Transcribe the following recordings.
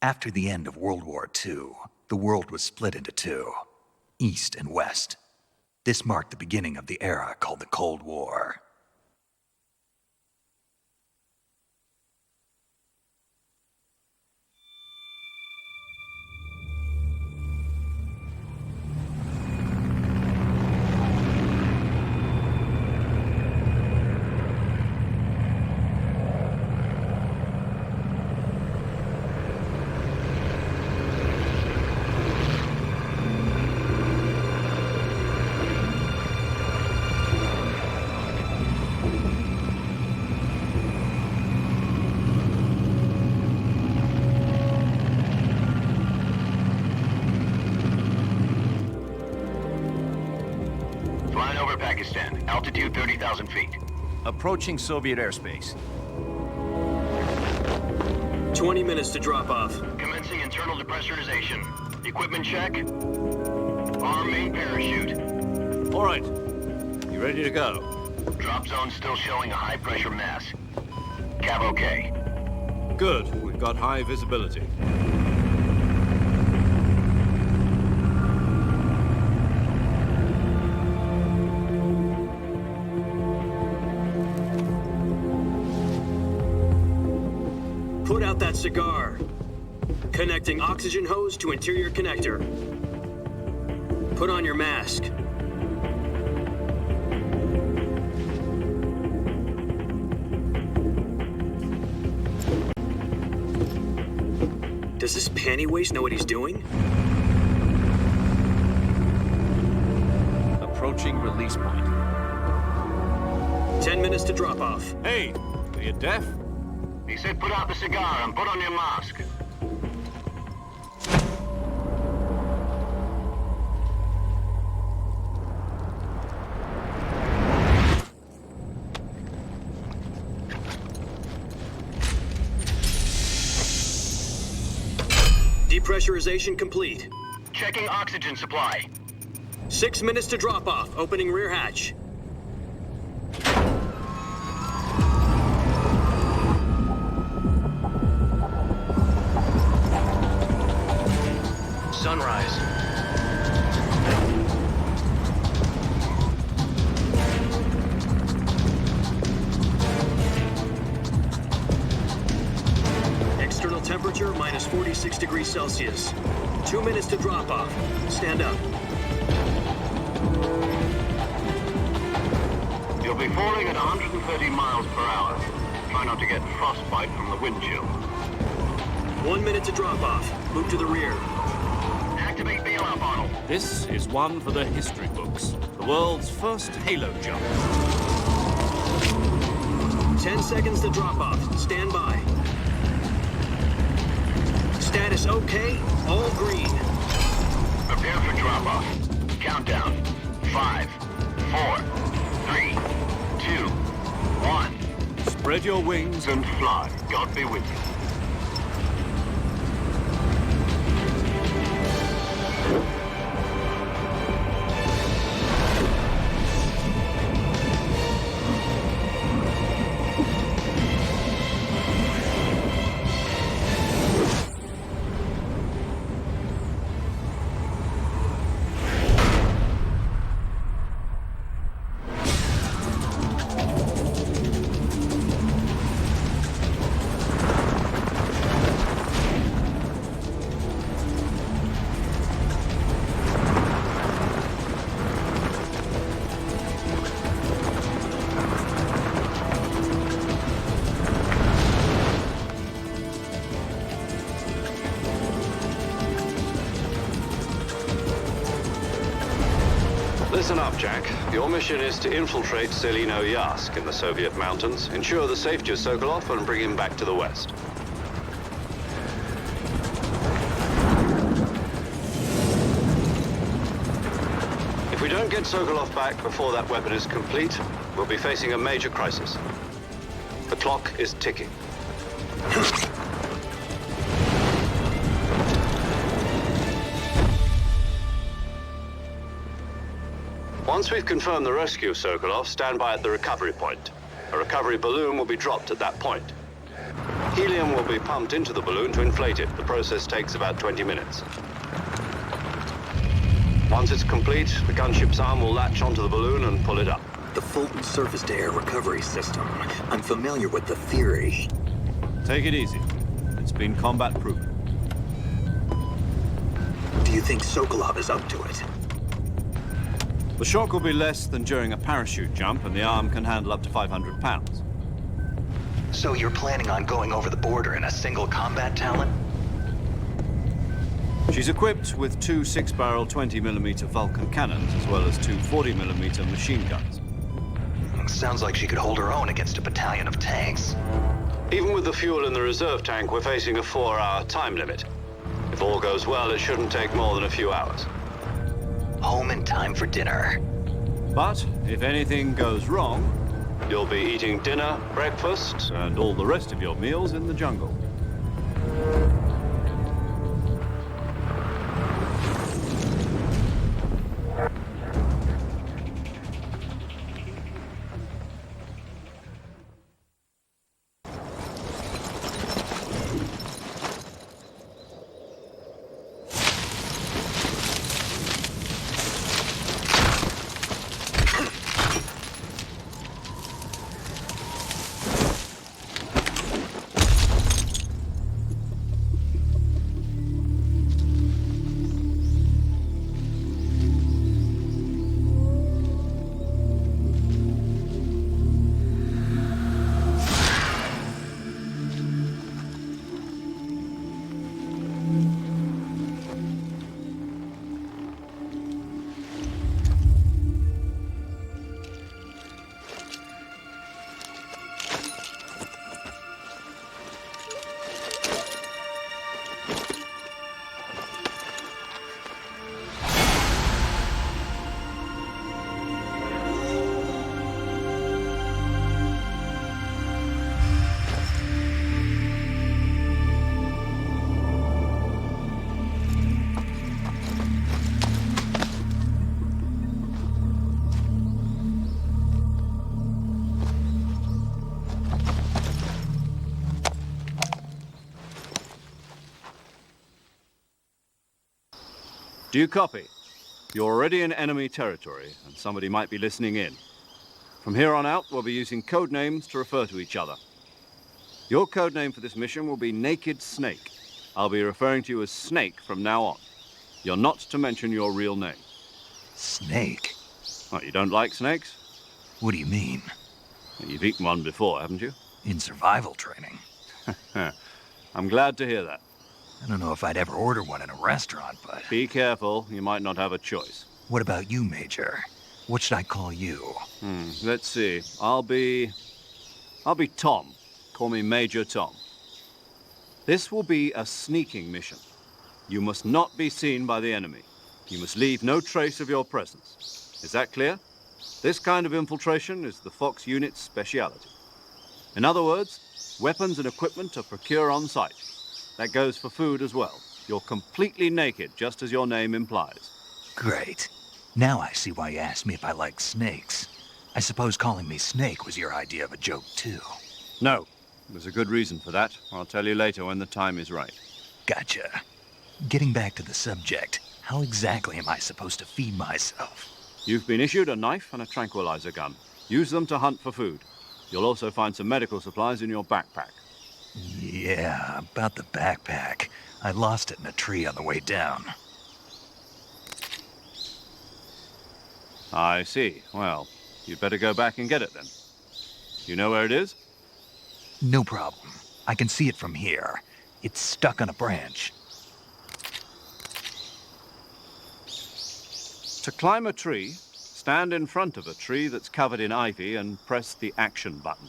After the end of World War II, the world was split into two, East and West. This marked the beginning of the era called the Cold War. Flying over Pakistan, altitude 30,000 feet. Approaching Soviet airspace. 20 minutes to drop off. Commencing internal depressurization. Equipment check. Arm main parachute. All right. You ready to go? Drop zone still showing a high pressure mass. Cav okay. Good. We've got high visibility. Put out that cigar. Connecting oxygen hose to interior connector. Put on your mask. Does this panty waste know what he's doing? Approaching release point. 10 minutes to drop off. Hey, are you deaf? He said put out the cigar and put on your mask. Depressurization complete. Checking oxygen supply. 6 minutes to drop off. Opening rear hatch. Sunrise. External temperature minus 46 degrees Celsius. 2 minutes to drop off. Stand up. You'll be falling at 130 miles per hour. Try not to get frostbite from the wind chill. 1 minute to drop off. Move to the rear. Activate bailout bottle. This is one for the history books. The world's first halo jump. 10 seconds to drop off. Stand by. Status okay. All green. Prepare for drop off. Countdown. 5, 4, 3, 2, 1. Spread your wings And fly. God be with you. Listen up, Jack. Your mission is to infiltrate Selino-Yask in the Soviet mountains, ensure the safety of Sokolov, and bring him back to the West. If we don't get Sokolov back before that weapon is complete, we'll be facing a major crisis. The clock is ticking. Once we've confirmed the rescue of Sokolov, stand by at the recovery point. A recovery balloon will be dropped at that point. Helium will be pumped into the balloon to inflate it. The process takes about 20 minutes. Once it's complete, the gunship's arm will latch onto the balloon and pull it up. The Fulton surface-to-air recovery system. I'm familiar with the theory. Take it easy. It's been combat-proven. Do you think Sokolov is up to it? The shock will be less than during a parachute jump, and the arm can handle up to 500 pounds. So you're planning on going over the border in a single combat Talon? She's equipped with two 6-barrel 20mm Vulcan cannons, as well as two 40mm machine guns. Sounds like she could hold her own against a battalion of tanks. Even with the fuel in the reserve tank, we're facing a 4-hour time limit. If all goes well, it shouldn't take more than a few hours. Home in time for dinner. But if anything goes wrong, you'll be eating dinner, breakfast, and all the rest of your meals in the jungle. Do you copy? You're already in enemy territory, and somebody might be listening in. From here on out, we'll be using code names to refer to each other. Your code name for this mission will be Naked Snake. I'll be referring to you as Snake from now on. You're not to mention your real name. Snake? What, you don't like snakes? What do you mean? You've eaten one before, haven't you? In survival training. I'm glad to hear that. I don't know if I'd ever order one in a restaurant, but... Be careful, you might not have a choice. What about you, Major? What should I call you? Let's see. I'll be Tom. Call me Major Tom. This will be a sneaking mission. You must not be seen by the enemy. You must leave no trace of your presence. Is that clear? This kind of infiltration is the Fox unit's speciality. In other words, weapons and equipment are procured on site. That goes for food as well. You're completely naked, just as your name implies. Great. Now I see why you asked me if I like snakes. I suppose calling me Snake was your idea of a joke, too. No, there's a good reason for that. I'll tell you later when the time is right. Gotcha. Getting back to the subject, how exactly am I supposed to feed myself? You've been issued a knife and a tranquilizer gun. Use them to hunt for food. You'll also find some medical supplies in your backpack. Yeah, about the backpack. I lost it in a tree on the way down. I see. Well, you'd better go back and get it then. You know where it is? No problem. I can see it from here. It's stuck on a branch. To climb a tree, stand in front of a tree that's covered in ivy and press the action button.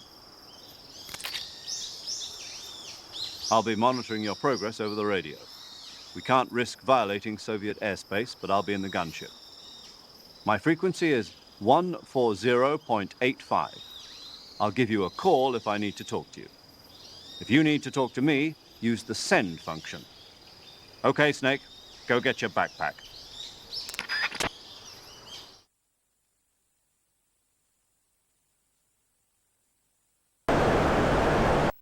I'll be monitoring your progress over the radio. We can't risk violating Soviet airspace, but I'll be in the gunship. My frequency is 140.85. I'll give you a call if I need to talk to you. If you need to talk to me, use the send function. Okay, Snake, go get your backpack.